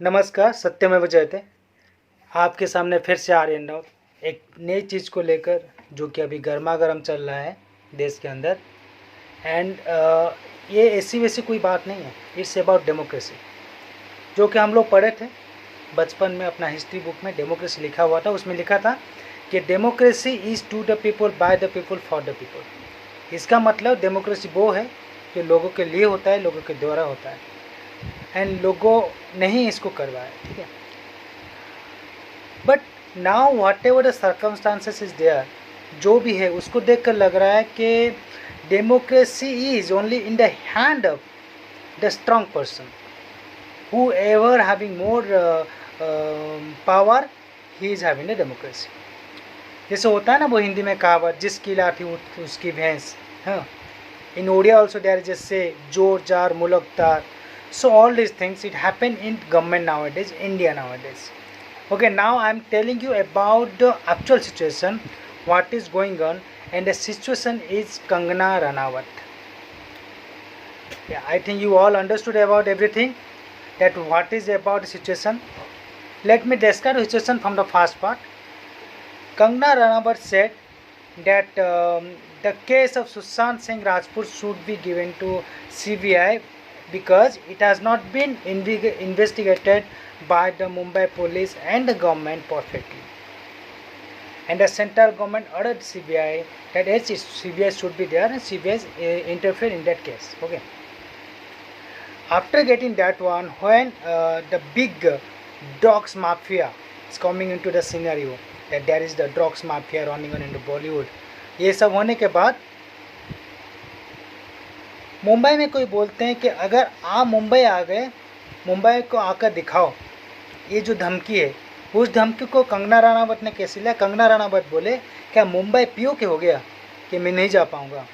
नमस्कार, सत्यमेव जयते। आपके सामने फिर से आर्यन राउत एक नई चीज़ को लेकर, जो कि अभी गर्मा गर्म चल रहा है देश के अंदर। एंड ये ऐसी वैसी कोई बात नहीं है, इट्स अबाउट डेमोक्रेसी। जो कि हम लोग पढ़े थे बचपन में अपना हिस्ट्री बुक में, डेमोक्रेसी लिखा हुआ था। उसमें लिखा था कि democracy is to the people, by the people, for the people. इसका मतलब डेमोक्रेसी वो है जो लोगों के लिए होता है, लोगों के द्वारा होता है, एंड लोगों ने ही इसको करवाया, ठीक है। But now whatever the circumstances is there, जो भी है उसको देखकर लग रहा है कि democracy is only in the hand of the strong person, whoever having more power, he is having the democracy. जैसे होता है ना वो हिंदी में कहावत, जिसकी लाठी उसकी भैंस। हाँ, in Odia also there is just say jor jar mulak tar. So all these things it happen in government nowadays, India nowadays. Okay, now I am telling you about the actual situation, what is going on, and the situation is Kangana Ranawat. Yeah, I think you all understood about everything, that what is about the situation. Let me describe the situation from the first part. Kangana Ranawat said that the case of Sushant Singh Rajput should be given to CBI because it has not been investigated by the Mumbai police and the government perfectly. And the central government ordered CBI that CBI should be there and CBI interfere in that case. Okay. After getting that one, when the big drugs mafia is coming into the scenario, that there is the drugs mafia running on in the Bollywood, ये सब होने के बाद मुंबई में कोई बोलते हैं कि अगर आप मुंबई आ गए, मुंबई को आकर दिखाओ। ये जो धमकी है, उस धमकी को कंगना रनावत ने कैसे लिया। कंगना रनावत बोले क्या मुंबई पीओ के हो गया कि मैं नहीं जा पाऊँगा।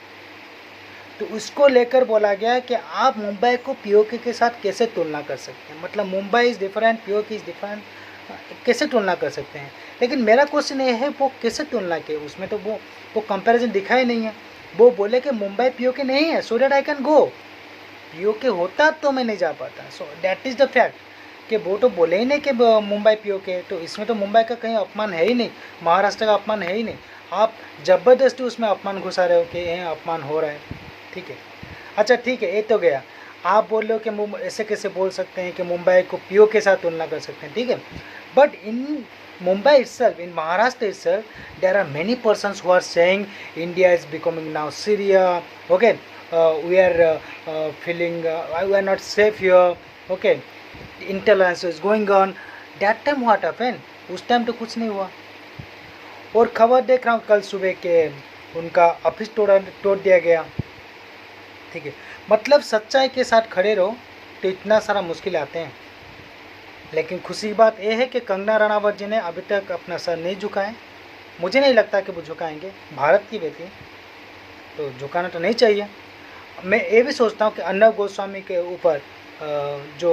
तो उसको लेकर बोला गया कि आप मुंबई को पीओ के साथ कैसे तुलना कर सकते हैं, मतलब मुंबई इज़ डिफरेंट, पीओ की इज़ डिफरेंट, कैसे तुलना कर सकते हैं। लेकिन मेरा क्वेश्चन ये है वो कैसे तुलना के, उसमें तो वो कंपैरिजन दिखा ही नहीं है। वो बोले कि मुंबई पीओ के नहीं है, so that I can go. PO के होता तो मैं नहीं जा पाता, so that is the fact कि वो तो बोले ही नहीं कि मुंबई पीओ के, तो इसमें तो मुंबई का कहीं अपमान है ही नहीं, महाराष्ट्र का अपमान है ही नहीं। आप ज़बरदस्ती उसमें अपमान घुसा रहे हो कि यहाँ अपमान हो रहा है, ठीक है। अच्छा ठीक है, ये तो गया। आप बोल रहे हो कि मुंबई ऐसे कैसे बोल सकते हैं कि मुंबई को पीओ के साथ तुलना कर सकते हैं, ठीक है। But in Mumbai itself, in Maharashtra itself, there are many persons who are saying India is becoming now Syria. Okay, we are feeling we are not safe here. Okay, intolerance is going on. That time what happened? उस time तो कुछ नहीं हुआ। और खबर देख रहा हूँ कल सुबह के उनका ऑफिस तोड़ दिया गया, ठीक है। मतलब सच्चाई के साथ खड़े रहो तो इतना सारा मुश्किल आते हैं। लेकिन खुशी की बात यह है कि कंगना रनावत जी ने अभी तक अपना सर नहीं झुकाए। मुझे नहीं लगता कि वो झुकाएंगे, भारत की बेटी तो झुकाना तो नहीं चाहिए। मैं ये भी सोचता हूँ कि अर्नब गोस्वामी के ऊपर जो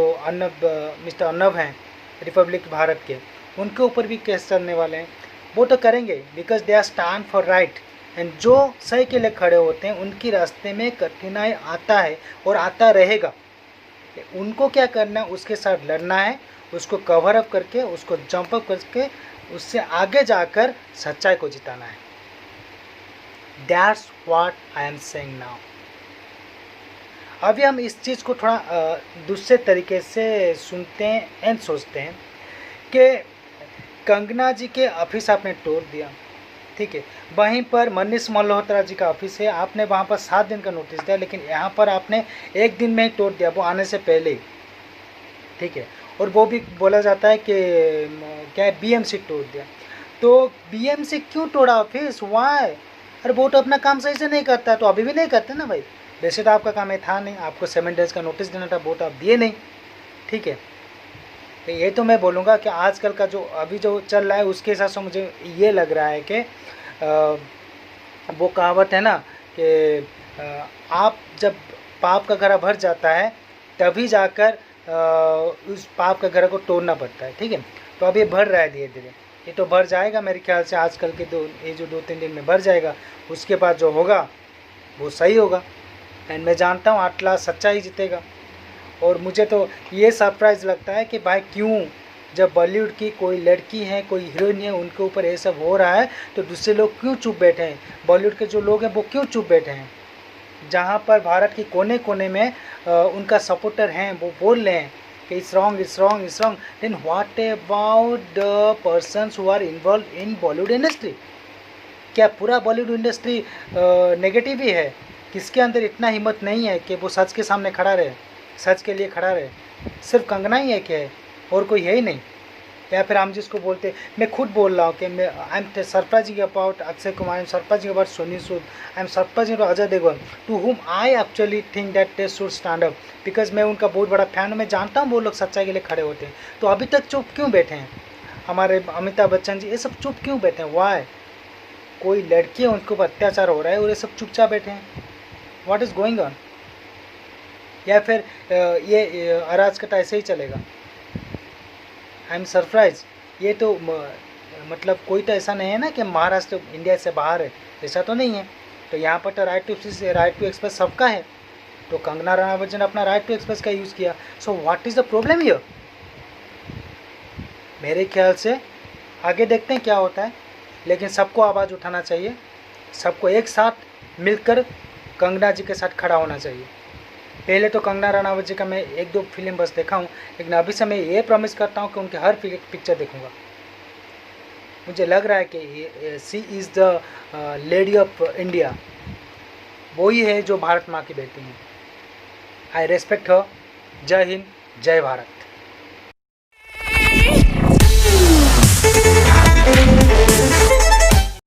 मिस्टर अर्नब हैं रिपब्लिक भारत के, उनके ऊपर भी केस चलने वाले हैं। वो तो करेंगे because they are stand for right, and जो सही के लिए खड़े होते हैं उनकी रास्ते में कठिनाई आता है और आता रहेगा। उनको क्या करना है, उसके साथ लड़ना है, उसको कवर अप करके, उसको जंप अप करके, उससे आगे जाकर सच्चाई को जिताना है। That's what I am saying now. अभी हम इस चीज़ को थोड़ा दूसरे तरीके से सुनते हैं एंड सोचते हैं कि कंगना जी के ऑफिस आपने तोड़ दिया, ठीक है। वहीं पर मनीष मल्होत्रा जी का ऑफिस है, आपने वहाँ पर 7 दिन का नोटिस दिया, लेकिन यहाँ पर आपने 1 दिन में ही तोड़ दिया, वो आने से पहले ही, ठीक है। और वो भी बोला जाता है कि क्या है, बीएमसी तोड़ दिया। तो बीएमसी क्यों तोड़ा ऑफिस, वाई? अरे वो तो अपना काम सही से नहीं करता, तो अभी भी नहीं करते ना भाई। वैसे तो आपका काम ये था नहीं, आपको 7 डेज़ का नोटिस देना था, वो तो आप दिए नहीं, ठीक है। तो ये तो मैं बोलूँगा कि आजकल का जो अभी जो चल रहा है उसके हिसाब से मुझे ये लग रहा है कि वो कहावत है ना कि आप जब पाप का घड़ा भर जाता है तभी जाकर उस पाप का घड़ा को तोड़ना पड़ता है, ठीक है। तो अब ये भर रहा है धीरे धीरे, ये तो भर जाएगा मेरे ख्याल से आजकल के ये जो 2-3 दिन में भर जाएगा। उसके बाद जो होगा वो सही होगा, एंड मैं जानता हूँ आटला सच्चा ही जीतेगा। और मुझे तो ये सरप्राइज़ लगता है कि भाई क्यों, जब बॉलीवुड की कोई लड़की है, कोई हीरोइन है, उनके ऊपर ये सब हो रहा है तो दूसरे लोग क्यों चुप बैठे हैं, बॉलीवुड के जो लोग हैं वो क्यों चुप बैठे हैं। जहाँ पर भारत के कोने कोने में उनका सपोर्टर हैं, वो बोल रहे हैं कि it's wrong, it's wrong, it's wrong, then what about the persons who are involve in Bollywood industry. क्या पूरा बॉलीवुड इंडस्ट्री नेगेटिव ही है? किसके अंदर इतना हिम्मत नहीं है कि वो सच के सामने खड़ा रहे, सच के लिए खड़ा रहे? सिर्फ कंगना ही है क्या है, और कोई है ही नहीं? या फिर हम जिसको बोलते, मैं खुद बोल रहा हूँ कि मैं I am surprising about Akshay Kumar, I am surprising about Sonu Sood, I am surprising about Ajay Devgan, to whom I actually think that they should stand up, because मैं उनका बहुत बड़ा फैन हूँ, मैं जानता हूँ वो लोग सच्चाई के लिए खड़े होते हैं। तो अभी तक चुप क्यों बैठे हैं? हमारे अमिताभ बच्चन जी ये सब चुप क्यों बैठे हैं? वाई? कोई लड़की है उनके ऊपर अत्याचार हो रहा है और ये सब चुपचाप बैठे हैं। What is going on? या फिर ये अराजकता ऐसे ही चलेगा? I am surprise. ये तो मतलब कोई तो ऐसा नहीं है ना कि महाराष्ट्र इंडिया से बाहर है, ऐसा तो नहीं है। तो यहाँ पर तो राइट टू एक्सप्रेस सबका है, तो कंगना रनावत ने अपना राइट टू एक्सप्रेस का यूज़ किया। So what is the problem here? मेरे ख्याल से आगे देखते हैं क्या होता है, लेकिन सबको आवाज़ उठाना चाहिए, सबको एक साथ मिलकर कंगना जी के साथ खड़ा होना चाहिए। पहले तो कंगना रनावत जी का मैं 1-2 फिल्म बस देखा हूँ, लेकिन अभी से मैं ये प्रॉमिस करता हूँ कि उनके हर पिक्चर देखूँगा। मुझे लग रहा है कि she is the lady of India, वही है जो भारत माँ की बेटी है। I respect her. जय हिंद, जय भारत।